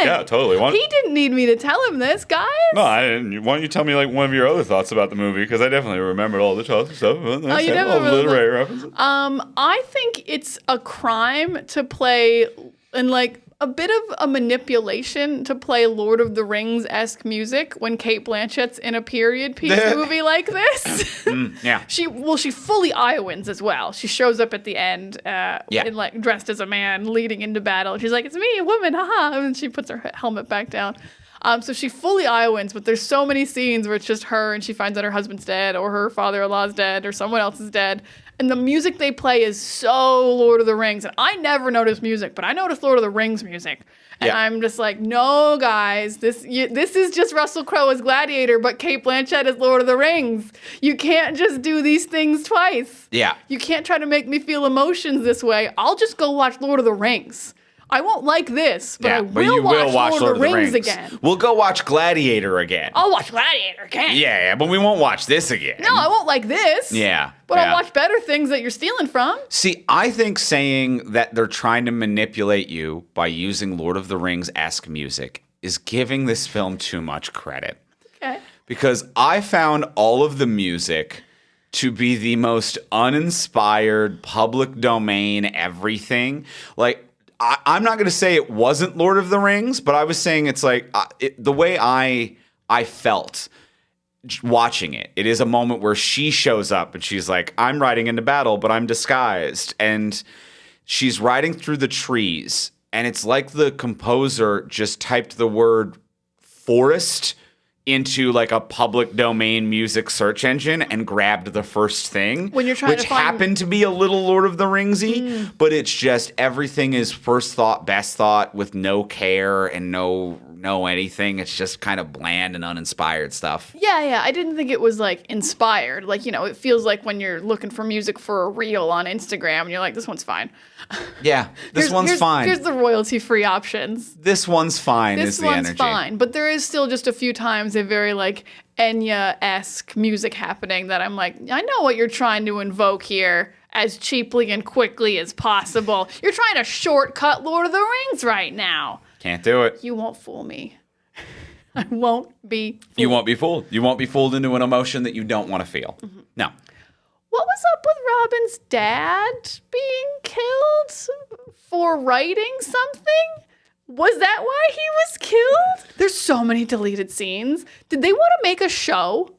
Yeah, totally. He didn't need me to tell him this, guys. No, I didn't. Why don't you tell me like one of your other thoughts about the movie? Because I definitely remembered all the Chaucer stuff. You definitely literary references. I think it's a crime to play in like a bit of a manipulation to play Lord of the Rings-esque music when Cate Blanchett's in a period piece movie like this. Yeah. She fully Iowans as well. She shows up at the end in like dressed as a man leading into battle. She's like, "It's me, a woman, haha," and she puts her helmet back down. So she fully Iowans, but there's so many scenes where it's just her and she finds out her husband's dead or her father-in-law's dead or someone else is dead. And the music they play is so Lord of the Rings. And I never noticed music, but I noticed Lord of the Rings music. And I'm just like, no, guys, this is just Russell Crowe as Gladiator, but Cate Blanchett as Lord of the Rings. You can't just do these things twice. Yeah. You can't try to make me feel emotions this way. I'll just go watch Lord of the Rings. I won't like this, but I will watch Lord of the Rings again. We'll go watch Gladiator again. I'll watch Gladiator again. Yeah, but we won't watch this again. No, I won't like this. Yeah. But I'll watch better things that you're stealing from. See, I think saying that they're trying to manipulate you by using Lord of the Rings-esque music is giving this film too much credit. Okay. Because I found all of the music to be the most uninspired, public domain everything. Like, I'm not going to say it wasn't Lord of the Rings, but I was saying it's like the way I felt watching it. It is a moment where she shows up and she's like, "I'm riding into battle, but I'm disguised." And she's riding through the trees. And it's like the composer just typed the word forest into like a public domain music search engine and grabbed the first thing, when you're trying which to find... happened to be a little Lord of the Ringsy, but it's just everything is first thought, best thought with no care and no anything. It's just kind of bland and uninspired stuff. Yeah. I didn't think it was like inspired. Like, you know, it feels like when you're looking for music for a reel on Instagram and you're like, this one's fine. Yeah, this one's fine. Here's the royalty-free options. This one's fine is the energy. This one's fine. But there is still just a few times a very like Enya-esque music happening that I'm like, I know what you're trying to invoke here as cheaply and quickly as possible. You're trying to shortcut Lord of the Rings right now. Can't do it. You won't fool me. I won't be fooled. You won't be fooled. You won't be fooled into an emotion that you don't want to feel. Mm-hmm. No. What was up with Robin's dad being killed for writing something? Was that why he was killed? There's so many deleted scenes. Did they want to make a show?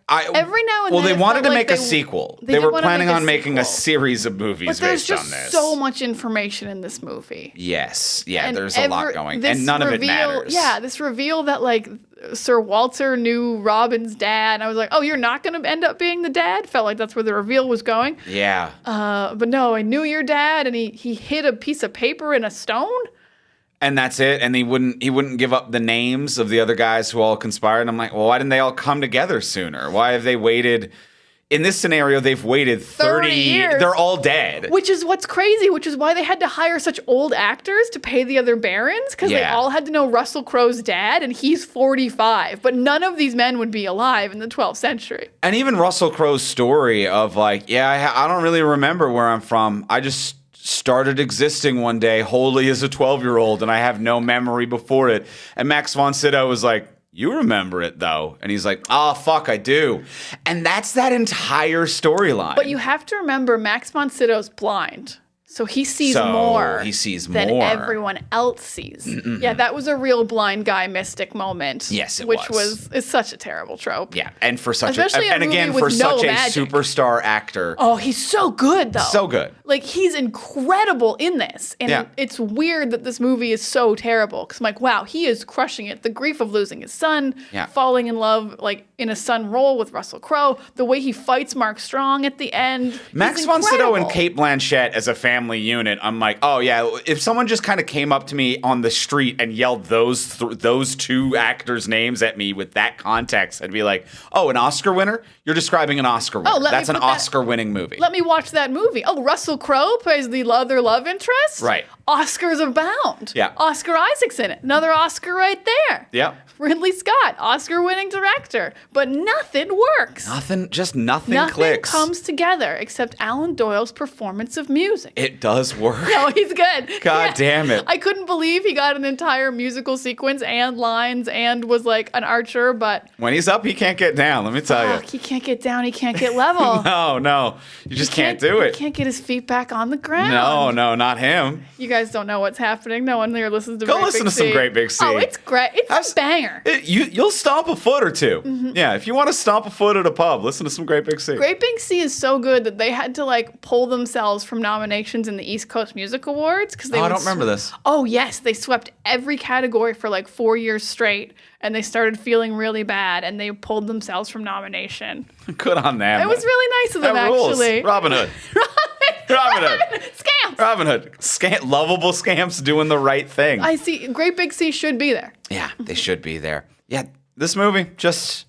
Every now and well, then. they it wanted felt to like make a sequel. They did were wanna planning make on making a sequel. series of movies But there's based on just this. so much information in this movie. Yes. Yeah, And there's a lot going. And none of it matters. Yeah, this reveal that, like, Sir Walter knew Robin's dad. I was like, oh, you're not going to end up being the dad? Felt like that's where the reveal was going. Yeah. But no, I knew your dad, and he hid a piece of paper in a stone. And that's it. And he wouldn't give up the names of the other guys who all conspired. And I'm like, well, why didn't they all come together sooner? Why have they waited? In this scenario, they've waited 30 years. They're all dead. Which is what's crazy, which is why they had to hire such old actors to pay the other barons, because they all had to know Russell Crowe's dad, and he's 45. But none of these men would be alive in the 12th century. And even Russell Crowe's story of like, yeah, I don't really remember where I'm from. I just started existing one day wholly as a 12-year-old, and I have no memory before it. And Max von Sydow was like, you remember it, though. And he's like, oh, fuck, I do. And that's that entire storyline. But you have to remember, Max von Sydow's blind. So he sees more. He sees than more. everyone else sees. Yeah, that was a real blind guy mystic moment. Yes, it which was. It's such a terrible trope. Yeah, and for such Especially and again for such a superstar actor. Oh, he's so good though. So good. Like he's incredible in this, and it's weird that this movie is so terrible. Because I'm like, wow, he is crushing it. The grief of losing his son, falling in love like in a son role with Russell Crowe, the way he fights Mark Strong at the end. Max von Sydow and Cate Blanchett as a family unit. I'm like, oh yeah, if someone just kind of came up to me on the street and yelled those two actors' names at me with that context, I'd be like, oh, an Oscar winner? You're describing an Oscar winner. That's an Oscar-winning movie. Let me watch that movie. Oh, Russell Crowe plays the other love interest? Right. Oscars abound. Yeah. Oscar Isaac's in it. Another Oscar right there. Yeah. Ridley Scott, Oscar-winning director. But nothing works. Nothing clicks. Nothing comes together except Alan Doyle's performance of music. It does work. No, he's good. God damn it. I couldn't believe he got an entire musical sequence and lines and was like an archer, but... When he's up, he can't get down, let me tell you. He can't get down, he can't get level. No. You just can't do it. He can't get his feet back on the ground. No, not him. You guys don't know what's happening. No one here listens to Go listen to some Great Big Sea. Oh, it's great. It's a banger. You'll stomp a foot or two. Mm-hmm. Yeah, if you want to stomp a foot at a pub, listen to some Great Big Sea. Great Big Sea is so good that they had to like pull themselves from nominations in the East Coast Music Awards because I don't remember this. Oh yes, they swept every category for like 4 years straight, and they started feeling really bad, and they pulled themselves from nomination. Good on them. It was really nice of them, that rules. actually. Robin Hood. Scamps. Robin Hood. Lovable scamps doing the right thing. I see. Great Big Sea should be there. Yeah, they should be there. Yeah, this movie just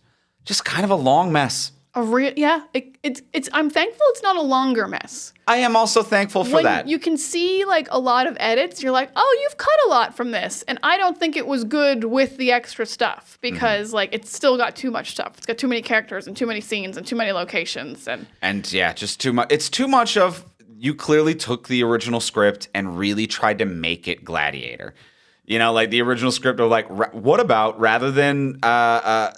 kind of a long mess. It's. I'm thankful it's not a longer mess. I am also thankful for that. You can see like a lot of edits. You're like, oh, you've cut a lot from this, and I don't think it was good with the extra stuff because like it's still got too much stuff. It's got too many characters and too many scenes and too many locations and yeah, just too much. It's too much of. You clearly took the original script and really tried to make it Gladiator. You know, like the original script of like, what about rather than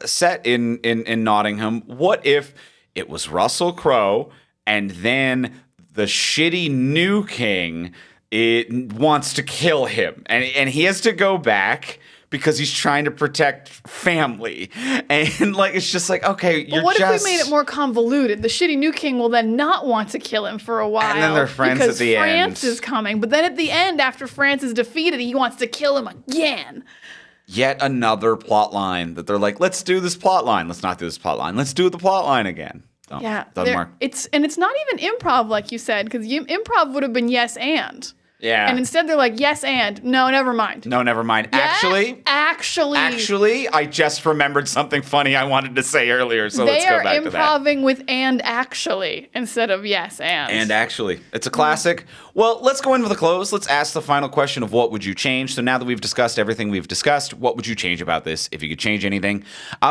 set in Nottingham, what if it was Russell Crowe and then the shitty new king wants to kill him and he has to go back because he's trying to protect family. And like it's just like, okay, but what if we made it more convoluted? The shitty new king will then not want to kill him for a while. And then they're friends at the end. France is coming. But then at the end, after France is defeated, he wants to kill him again. Yet another plot line that they're like, let's do this plot line. Let's not do this plot line. Let's do the plot line again. Doesn't work. It's not even improv, like you said, because improv would have been yes and. Yeah. And instead they're like, yes and. No, never mind. No, never mind. Yeah, Actually, I just remembered something funny I wanted to say earlier, so let's go back to that. They are improving with and actually instead of yes and. And actually. It's a classic. Well, let's go in with a close. Let's ask the final question of what would you change. So now that we've discussed everything we've discussed, what would you change about this if you could change anything?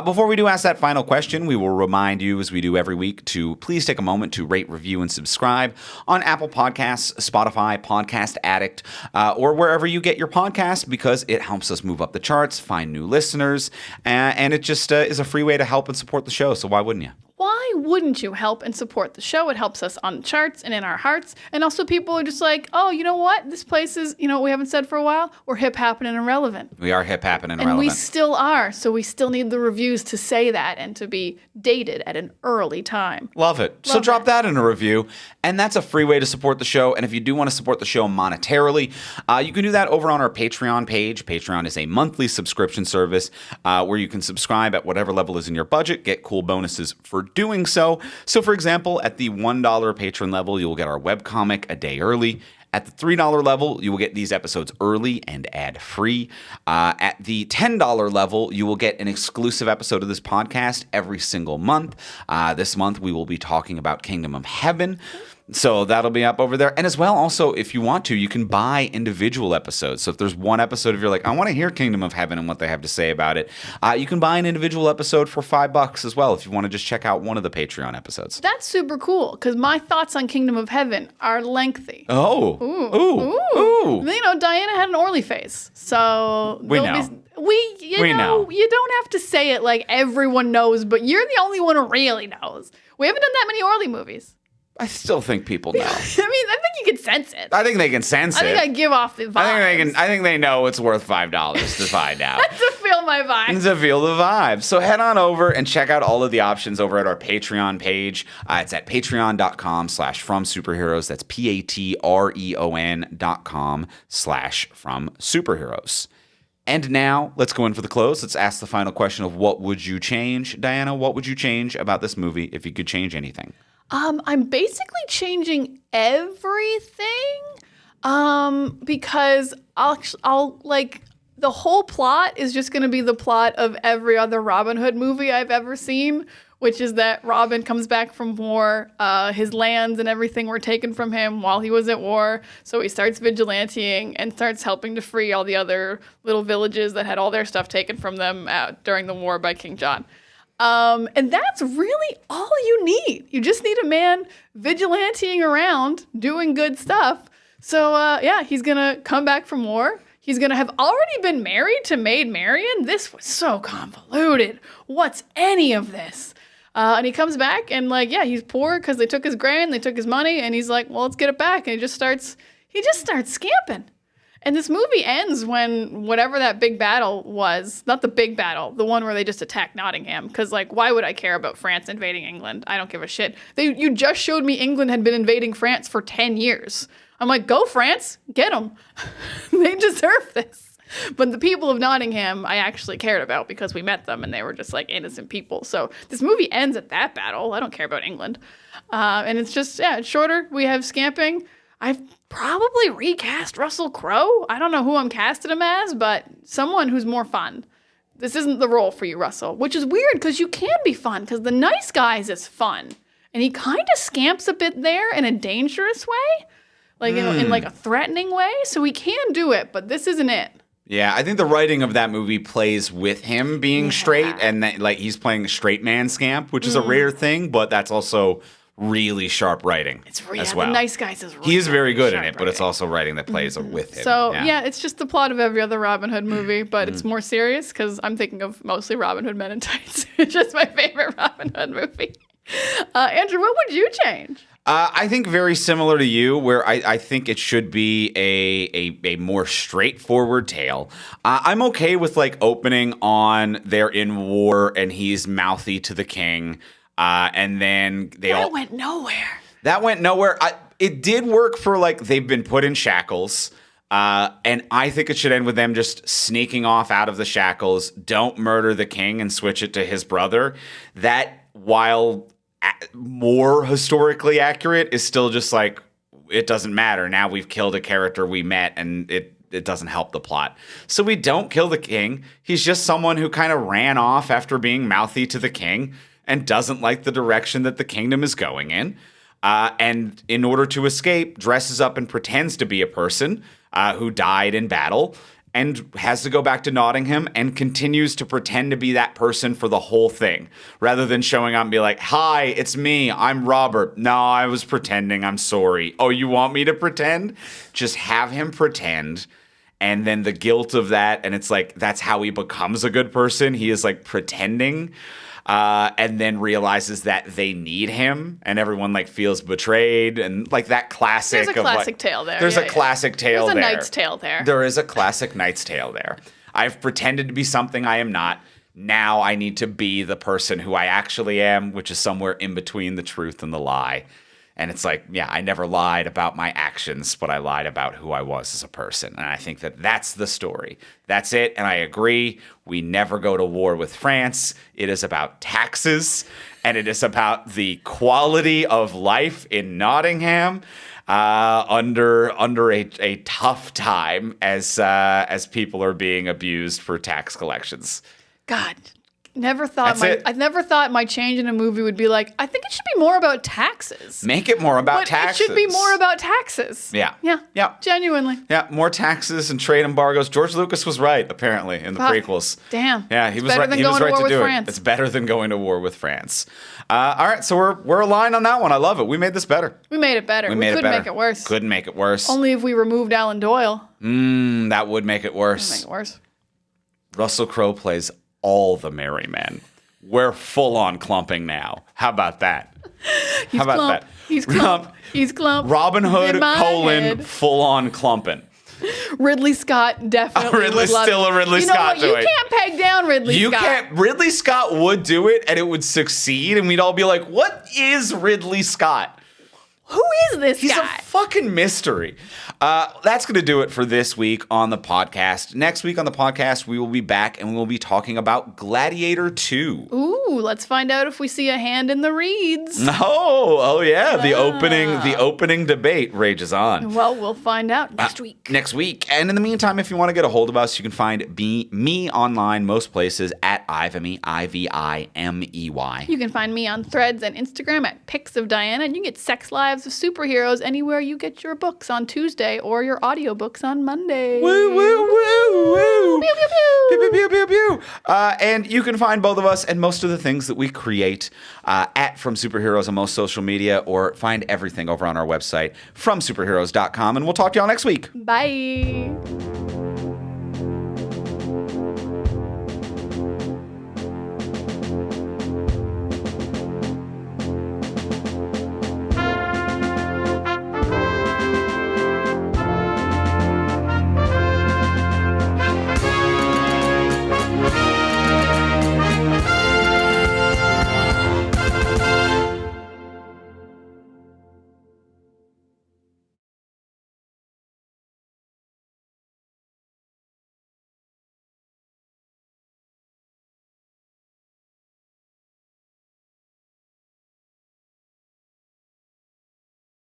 Before we do ask that final question, we will remind you, as we do every week, to please take a moment to rate, review, and subscribe on Apple Podcasts, Spotify, Podcast Addict, or wherever you get your podcasts, because it helps us move up the charts, find new listeners, and it just is a free way to help and support the show. So why wouldn't you? Why wouldn't you help and support the show? It helps us on the charts and in our hearts. And also people are just like, oh, you know what? This place is, you know what we haven't said for a while? We're hip, happening, and relevant. We are hip, happening, and And relevant. we still are. So we still need the reviews to say that and to be dated at an early time. Love it. So drop that in a review. And that's a free way to support the show. And if you do want to support the show monetarily, you can do that over on our Patreon page. Patreon is a monthly subscription service where you can subscribe at whatever level is in your budget, get cool bonuses for doing so. So, for example, at the $1 patron level, you'll get our webcomic a day early. At the $3 level, you will get these episodes early and ad-free. At the $10 level, you will get an exclusive episode of this podcast every single month. This month, we will be talking about Kingdom of Heaven. So that'll be up over there. And as well, also, if you want to, you can buy individual episodes. So if there's one episode, if you're like, I want to hear Kingdom of Heaven and what they have to say about it, you can buy an individual episode for $5 as well if you want to just check out one of the Patreon episodes. That's super cool because my thoughts on Kingdom of Heaven are lengthy. Oh. Ooh. You know, Diana had an Orly face. So We know. You know, you don't have to say it like everyone knows, but you're the only one who really knows. We haven't done that many Orly movies. I still think people know. I mean, I think you can sense it. I think they can sense I think it. I give off the vibes. I think they know it's worth $5 to find out. To feel my vibes. To feel the vibe. So head on over and check out all of the options over at our Patreon page. It's at patreon.com/fromsuperheroes. That's patreon.com/fromsuperheroes. And now let's go in for the close. Let's ask the final question of what would you change? Diana, what would you change about this movie if you could change anything? I'm basically changing everything because I'll like the whole plot is just going to be the plot of every other Robin Hood movie I've ever seen, which is that Robin comes back from war, his lands and everything were taken from him while he was at war, so he starts vigilanteing and starts helping to free all the other little villages that had all their stuff taken from them during the war by King John. And that's really all you need. You just need a man vigilanteing around doing good stuff. So, he's going to come back from war. He's going to have already been married to Maid Marian. This was so convoluted. What's any of this? And he comes back and he's poor because they took his grain, they took his money, and he's like, well, let's get it back. And he just starts scamping. And this movie ends when whatever that big battle was, not the big battle, the one where they just attacked Nottingham. Because, why would I care about France invading England? I don't give a shit. You just showed me England had been invading France for 10 years. I'm like, go France, get them. They deserve this. But the people of Nottingham, I actually cared about because we met them and they were just innocent people. So this movie ends at that battle. I don't care about England. And it's just, it's shorter. We have scamping. I've probably recast Russell Crowe. I don't know who I'm casting him as, but someone who's more fun. This isn't the role for you, Russell, which is weird because you can be fun because The Nice Guys is fun. And he kind of scamps a bit there in a dangerous way, in a threatening way. So he can do it, but this isn't it. Yeah, I think the writing of that movie plays with him being straight and that, he's playing a straight man scamp, which is a rare thing, but that's also really sharp writing. It's really as well. The Nice Guys is really he is very good in it, writing. but it's also writing that plays with him. So, it's just the plot of every other Robin Hood movie, but it's more serious because I'm thinking of mostly Robin Hood Men in Tights. It's just my favorite Robin Hood movie. Andrew, what would you change? I think very similar to you, where I think it should be a more straightforward tale. I'm okay with opening on they're in war and he's mouthy to the king, and then That went nowhere. That went nowhere. It did work for they've been put in shackles. And I think it should end with them just sneaking off out of the shackles, don't murder the king and switch it to his brother. That, while more historically accurate, is still just it doesn't matter. Now we've killed a character we met and it doesn't help the plot. So we don't kill the king. He's just someone who kind of ran off after being mouthy to the king and doesn't like the direction that the kingdom is going in. And in order to escape, dresses up and pretends to be a person who died in battle and has to go back to Nottingham and continues to pretend to be that person for the whole thing, rather than showing up and be like, hi, it's me, I'm Robert. No, I was pretending, I'm sorry. Oh, you want me to pretend? Just have him pretend. And then the guilt of that, and it's that's how he becomes a good person. He is pretending. and then realizes that they need him, and everyone like feels betrayed, and like that classic. There's a classic tale there. There's a classic tale there. There's a Knight's Tale there. There is a classic Knight's Tale there. I've pretended to be something I am not. Now I need to be the person who I actually am, which is somewhere in between the truth and the lie. And it's like, yeah, I never lied about my actions, but I lied about who I was as a person. And I think that that's the story. That's it. And I agree. We never go to war with France. It is about taxes, and it is about the quality of life in Nottingham under a tough time as people are being abused for tax collections. God. Never thought That's it. I never thought my change in a movie would be like, I think it should be more about taxes. Make it more about But taxes. it should be more about taxes. Yeah. Yeah. Yeah. Genuinely. Yeah, more taxes and trade embargoes. George Lucas was right, apparently, in the prequels. Damn. Yeah, he It's was better right. than He was going to right war to with do France. it. It's better than going to war with France. All right, so we're aligned on that one. I love it. We made this better. We made it better. We made couldn't it better. make it worse. Couldn't make it worse. Only if we removed Alan Doyle. That would make it worse. Make it worse. Russell Crowe plays all the merry men. We're full on clumping now. How about that? He's How about clump. that? He's clump. He's clump. Robin Hood, In my head. full on clumping. Ridley Scott definitely Ridley's would love still it. a Ridley you know Scott what? You joint. can't peg down Ridley You Scott. can't. Ridley Scott would do it, and it would succeed, and we'd all be like, "What is Ridley Scott? Who is this He's guy? a fucking mystery." That's going to do it for this week on the podcast. Next week on the podcast, we will be back, and we will be talking about Gladiator 2. Ooh, let's find out if we see a hand in the reeds. Oh yeah. The opening debate rages on. Well, we'll find out next week. Next week. And in the meantime, if you want to get a hold of us, you can find me online most places at Ivimey, Ivimey. You can find me on Threads and Instagram at Pics of Diana, and you can get Sex Lives of Superheroes anywhere you get your books on Tuesday or your audiobooks on Monday. Woo, woo, woo, woo. Pew, pew, pew. Pew, pew, pew, pew, pew. And you can find both of us and most of the things that we create at From Superheroes on most social media, or find everything over on our website, fromsuperheroes.com. And we'll talk to y'all next week. Bye.